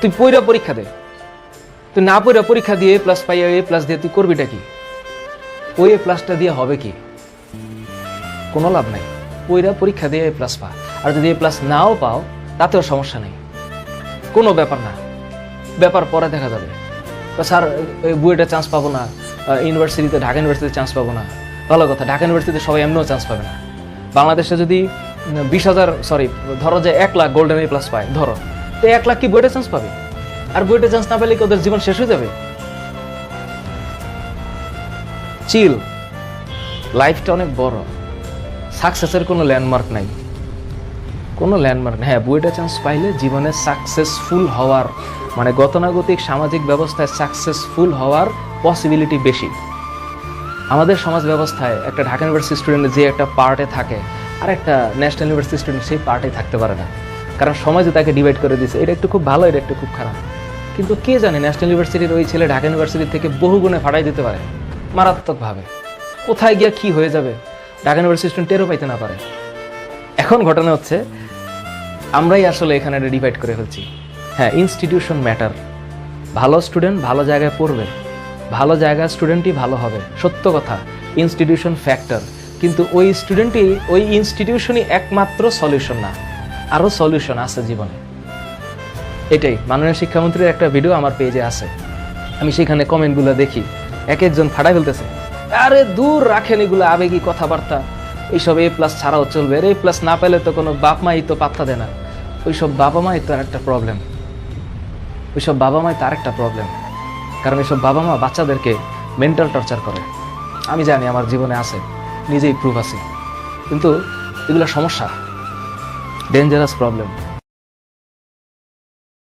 তুই পইরা পরীক্ষা দে, তুই না পইরা পরীক্ষা দিয়ে এ প্লাস পাই, এ প্লাস দিয়ে তুই করবিটা কি? ওই এ প্লাসটা দিয়ে হবে কি? কোনো লাভ নাই। পইরা পরীক্ষা দিয়ে এ প্লাস পা, আর যদি এ প্লাস নাও পাও তাতেও সমস্যা নেই, কোনো ব্যাপার না, ব্যাপার পরে দেখা যাবে। স্যার বুয়েটে চান্স পাবো না, ইউনিভার্সিটিতে ঢাকা ইউনিভার্সিটিতে চান্স পাবো না, ভালো কথা, ঢাকা ইউনিভার্সিটিতে সবাই এমনিও চান্স পাবে না। বাংলাদেশে যদি 20,000 ধরো যে 1 লাখ গোল্ডেন এ প্লাস পায়, ধরো তো 1 লাখ কি বুয়েটে চান্স পাবে? আর বুয়েটে চান্স না পেলে কি ওদের জীবন শেষ হয়ে যাবে? চিল, লাইফটা অনেক বড়, সাকসেসের কোনো ল্যান্ডমার্ক নাই, কোনো ল্যান্ডমার্ক নেই। হ্যাঁ, বুয়েটে চান্স পাইলে জীবনে সাকসেসফুল হওয়ার মানে গতানুগতিক সামাজিক ব্যবস্থায় সাকসেসফুল হওয়ার পসিবিলিটি বেশি। আমাদের সমাজ ব্যবস্থায় একটা ঢাকা ইউনিভার্সিটি স্টুডেন্ট যে একটা পার্টে থাকে আর একটা ন্যাশনাল ইউনিভার্সিটি স্টুডেন্ট সেই পার্টে থাকতে পারে না, কারণ সমাজে তাকে ডিভাইড করে দিয়েছে। এটা একটু খুব ভালো, এটা একটু খুব খারাপ। কিন্তু কে জানে ন্যাশনাল ইউনিভার্সিটির ওই ছেলে ঢাকা ইউনিভার্সিটি থেকে বহু গুণে ফাটাই দিতে পারে মারাত্মকভাবে। কোথায় গিয়া কি হয়ে যাবে ঢাকা ইউনিভার্সিটি স্টুডেন্ট টেরও পাইতে না পারে। এখন ঘটনা হচ্ছে আমরাই আসলে এখানে ডিভাইড করে ফেলছি। হ্যাঁ, ইনস্টিটিউশন ম্যাটার। ভালো স্টুডেন্ট ভালো জায়গায় পড়বে, ভালো জায়গার স্টুডেন্টই ভালো হবে, সত্য কথা। ইনস্টিটিউশন ফ্যাক্টর, কিন্তু ওই স্টুডেন্টই, ওই ইনস্টিটিউশনই একমাত্র সলিউশন না, আরও সলিউশন আছে জীবনে। এটাই মাননীয় শিক্ষামন্ত্রীর একটা ভিডিও আমার পেজে আছে, আমি সেখানে কমেন্টগুলো দেখি, এক একজন ফাটাই ফেলতেছে, আরে দূর রাখেন এগুলো আবেগী কথাবার্তা, এইসব এ প্লাস ছাড়াও চলবে, এ প্লাস না পেলে তো কোনো বাপ মাই তো পাত্তা দেয় না। ওইসব বাবা মাই তো আর একটা প্রবলেম, ওইসব বাবা মাই তার একটা প্রবলেম, কারণ এইসব বাবা মা বাচ্চাদেরকে মেন্টাল টর্চার করে। আমি জানি, আমার জীবনে আছে, নিজেই প্রুফ আছি, কিন্তু এগুলো সমস্যা, ডেঞ্জারাস প্রবলেম।